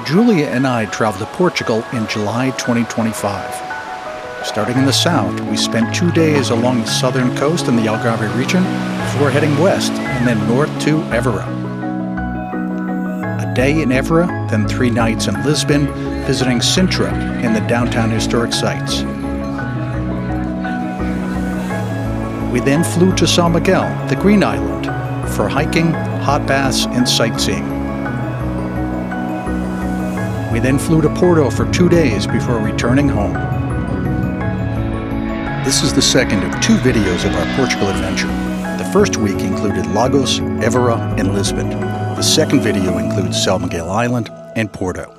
Julia and I traveled to Portugal in July 2025. Starting in the south, we spent 2 days along the southern coast in the Algarve Region before heading west and then north to Evora. A day in Evora, then 3 nights in Lisbon, visiting Sintra and the downtown historic sites. We then flew to Sao Miguel, the Green Island, for hiking, hot baths, and sightseeing. We then flew to Porto for 2 days before returning home. This is the second of 2 videos of our Portugal adventure. The first week included Lagos, Evora, and Lisbon. The second video includes Sao Miguel Island and Porto.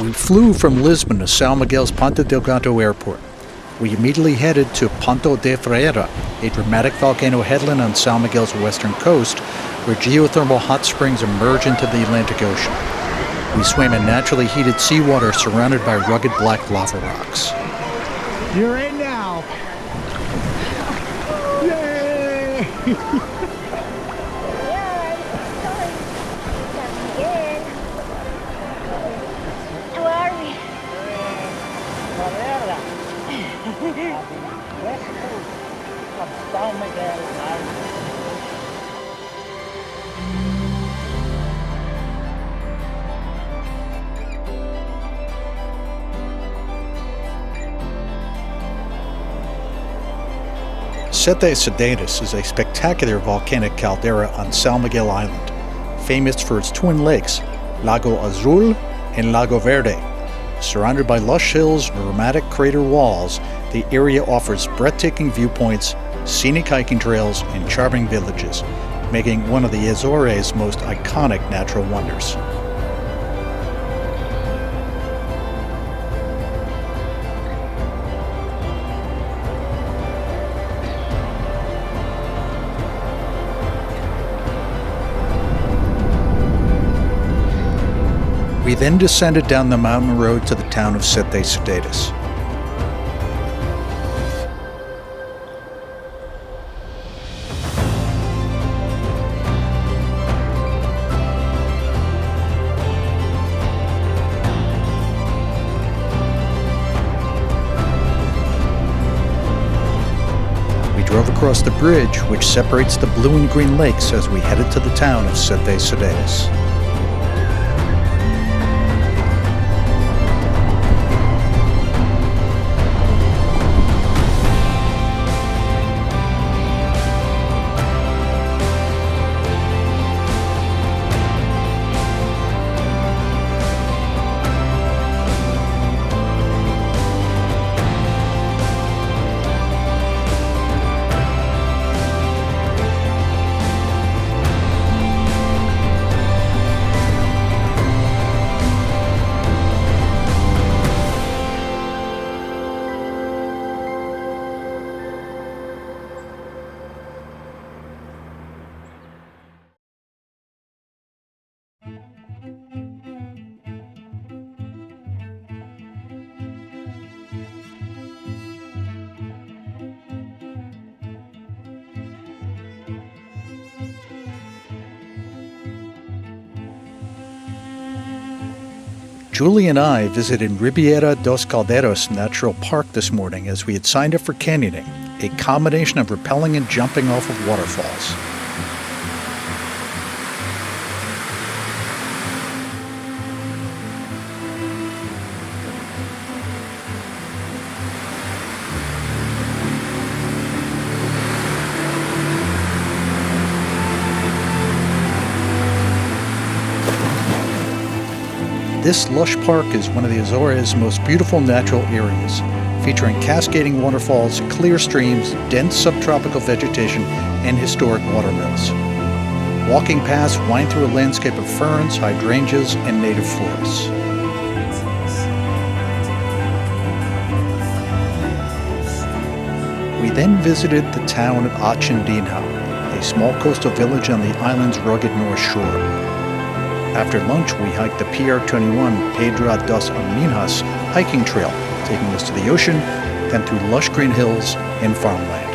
We flew from Lisbon to Sao Miguel's Ponta Delgado airport. We immediately headed to Ponto de Freira, a dramatic volcano headland on Sao Miguel's western coast, where geothermal hot springs emerge into the Atlantic Ocean. We swam in naturally heated seawater surrounded by rugged black lava rocks. You're in now! Yay! Sao Miguel Island. Sete Cidades is a spectacular volcanic caldera on Sao Miguel Island, famous for its twin lakes, Lago Azul and Lago Verde. Surrounded by lush hills and dramatic crater walls, the area offers breathtaking viewpoints, scenic hiking trails, and charming villages, making one of the Azores' most iconic natural wonders. We then descended down the mountain road to the town of Sete Cidades. We drove across the bridge which separates the blue and green lakes as we headed to the town of Sete Cidades. Julie and I visited Ribeira dos Calderos Natural Park this morning as we had signed up for canyoning, a combination of rappelling and jumping off of waterfalls. This lush park is one of the Azores' most beautiful natural areas, featuring cascading waterfalls, clear streams, dense subtropical vegetation, and historic watermills. Walking paths wind through a landscape of ferns, hydrangeas, and native forests. We then visited the town of Achendinho, a small coastal village on the island's rugged north shore. After lunch, we hiked the PR21 Pedra das Alminhas hiking trail, taking us to the ocean, then through lush green hills and farmland.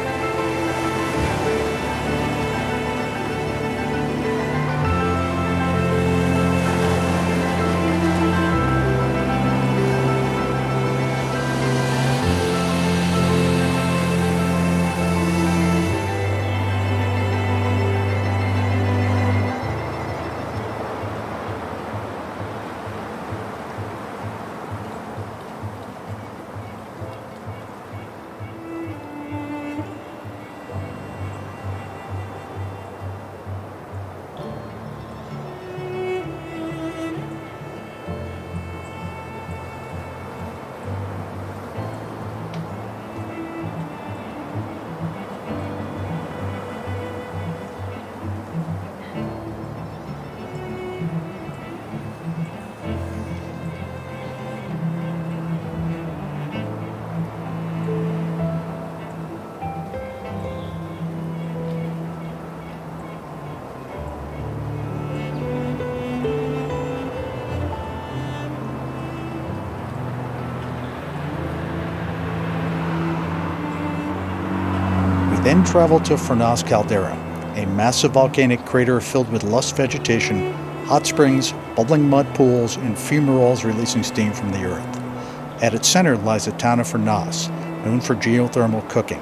Then traveled to Furnas Caldera, a massive volcanic crater filled with lush vegetation, hot springs, bubbling mud pools, and fumaroles releasing steam from the earth. At its center lies the town of Furnas, known for geothermal cooking.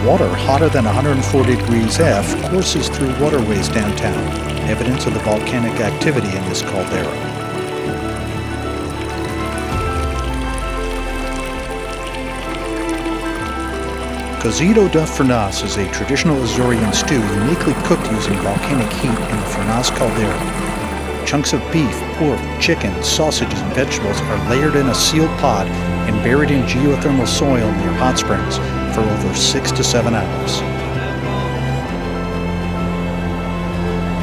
Water hotter than 140 degrees F courses through waterways downtown, evidence of the volcanic activity in this caldera. Cozido de Furnas is a traditional Azorean stew uniquely cooked using volcanic heat in the Furnas caldera. Chunks of beef, pork, chicken, sausages, and vegetables are layered in a sealed pot and buried in geothermal soil near hot springs for over 6 to 7 hours.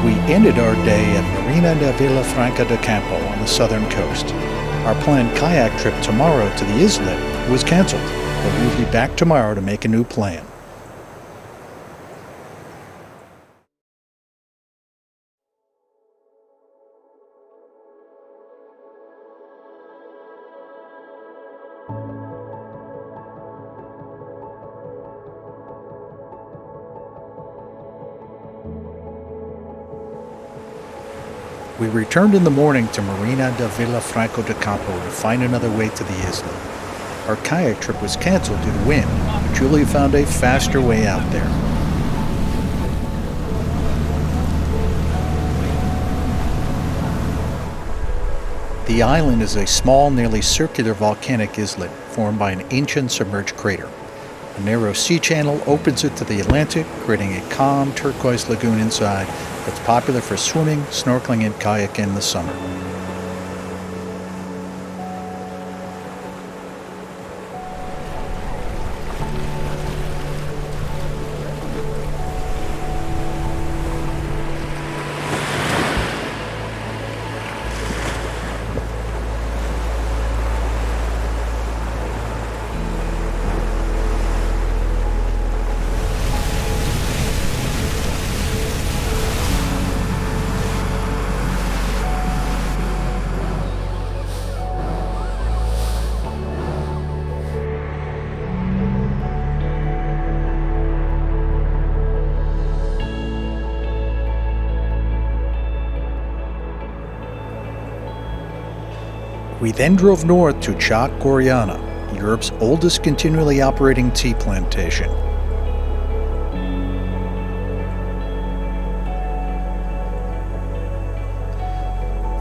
We ended our day at Marina de Villafranca de Campo on the southern coast. Our planned kayak trip tomorrow to the islet was canceled, but we'll be back tomorrow to make a new plan. We returned in the morning to Marina de Villafranca de Campo to find another way to the islet. Our kayak trip was canceled due to wind, but Julia found a faster way out there. The island is a small, nearly circular volcanic islet formed by an ancient submerged crater. A narrow sea channel opens it to the Atlantic, creating a calm turquoise lagoon inside that's popular for swimming, snorkeling, and kayaking in the summer. We then drove north to Chac Goriana, Europe's oldest continually operating tea plantation.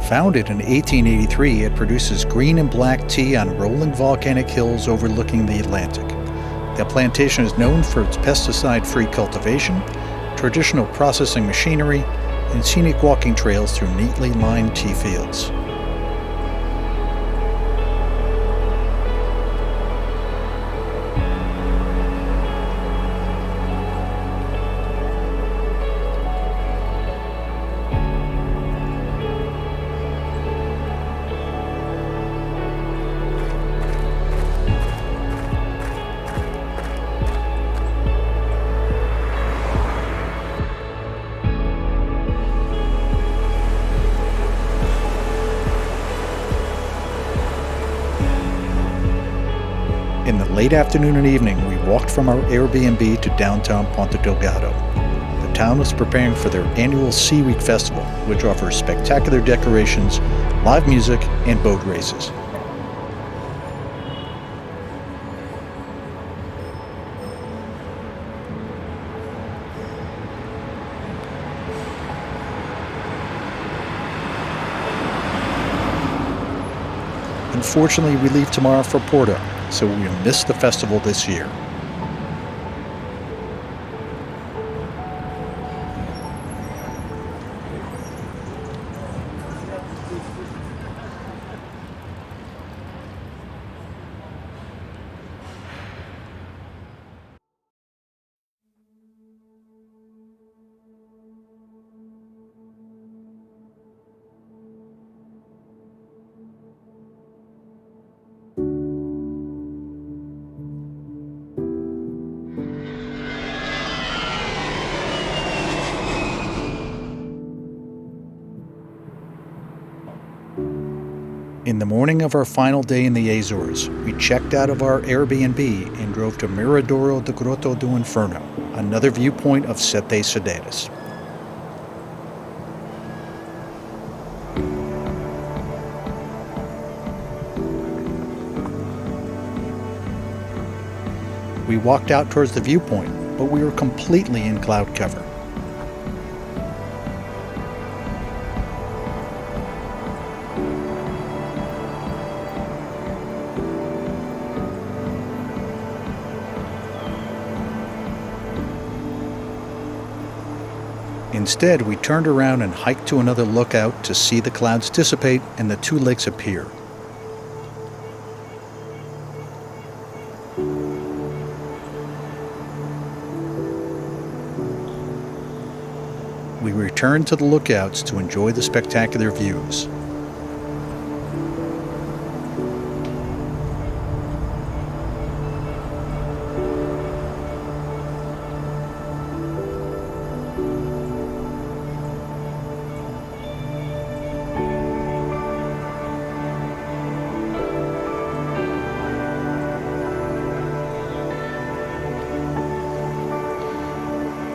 Founded in 1883, it produces green and black tea on rolling volcanic hills overlooking the Atlantic. The plantation is known for its pesticide-free cultivation, traditional processing machinery, and scenic walking trails through neatly lined tea fields. In the late afternoon and evening, we walked from our Airbnb to downtown Ponta Delgado. The town was preparing for their annual Sea Week Festival, which offers spectacular decorations, live music, and boat races. Unfortunately, we leave tomorrow for Porto, so we will miss the festival this year. In the morning of our final day in the Azores, we checked out of our Airbnb and drove to Miradoro de Grotto do Inferno, another viewpoint of Sete Cidades. We walked out towards the viewpoint, but we were completely in cloud cover. Instead, we turned around and hiked to another lookout to see the clouds dissipate and the two lakes appear. We returned to the lookouts to enjoy the spectacular views.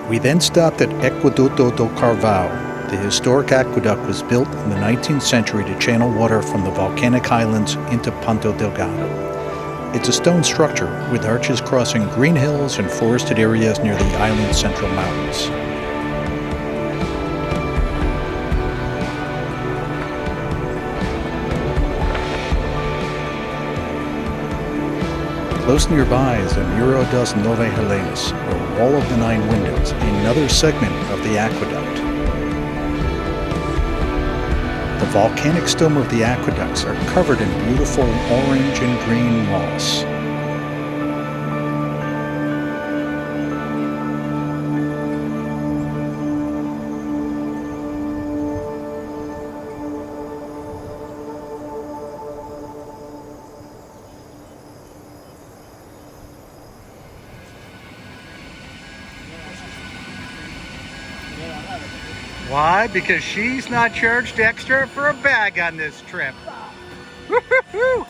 We then stopped at Aqueduto do Carvalho. The historic aqueduct was built in the 19th century to channel water from the volcanic highlands into Ponta Delgado. It's a stone structure with arches crossing green hills and forested areas near the island's central mountains. Close nearby is the Muro das Nove Helenas, or Wall of the Nine Windows, another segment of the aqueduct. The volcanic stone of the aqueducts are covered in beautiful orange and green moss. Why? Because she's not charged extra for a bag on this trip. Woo-hoo-hoo!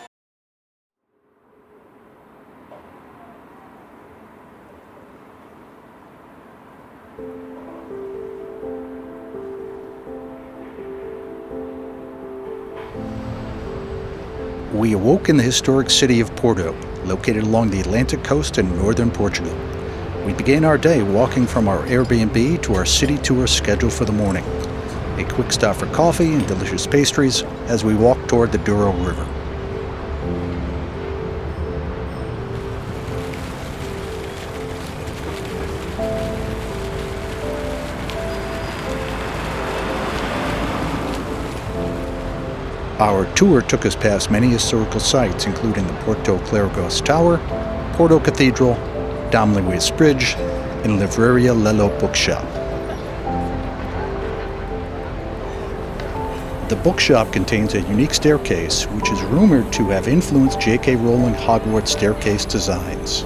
We awoke in the historic city of Porto, located along the Atlantic coast in northern Portugal. We began our day walking from our Airbnb to our city tour scheduled for the morning. A quick stop for coffee and delicious pastries as we walked toward the Douro River. Our tour took us past many historical sites, including the Porto Clerigos Tower, Porto Cathedral, Dom Luis Bridge, and Livraria Lello Bookshop. The bookshop contains a unique staircase, which is rumored to have influenced J.K. Rowling Hogwarts staircase designs.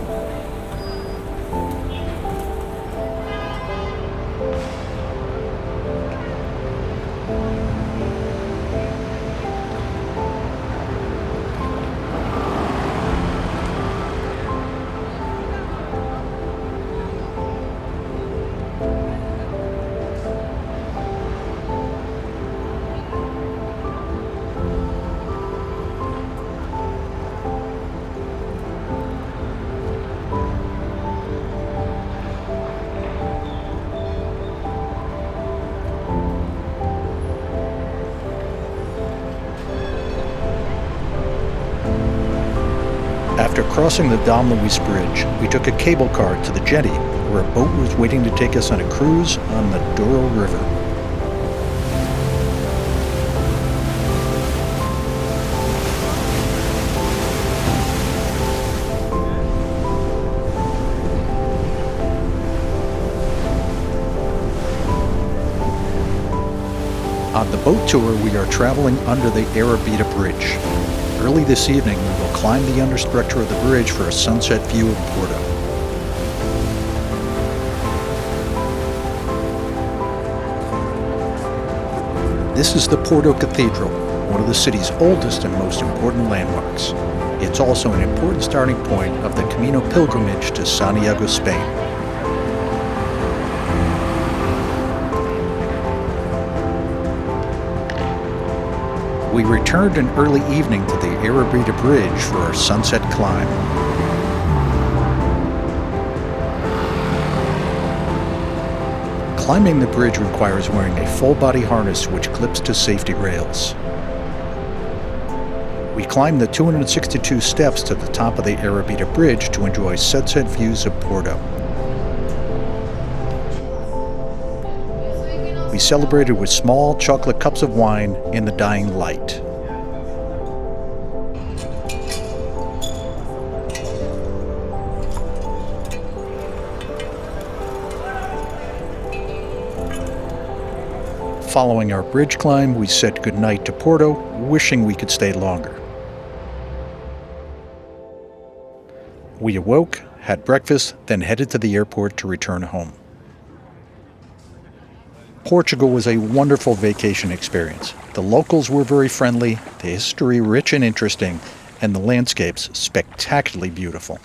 After crossing the Dom Luis Bridge, we took a cable car to the jetty, where a boat was waiting to take us on a cruise on the Douro River. On the boat tour, we are traveling under the Arribida Bridge. Early this evening, we will climb the understructure of the bridge for a sunset view of Porto. This is the Porto Cathedral, one of the city's oldest and most important landmarks. It's also an important starting point of the Camino pilgrimage to Santiago, Spain. We returned in early evening to the Arribida Bridge for our sunset climb. Climbing the bridge requires wearing a full-body harness which clips to safety rails. We climbed the 262 steps to the top of the Arribida Bridge to enjoy sunset views of Porto. We celebrated with small chocolate cups of wine in the dying light. Following our bridge climb, we said goodnight to Porto, wishing we could stay longer. We awoke, had breakfast, then headed to the airport to return home. Portugal was a wonderful vacation experience. The locals were very friendly, the history rich and interesting, and the landscapes spectacularly beautiful.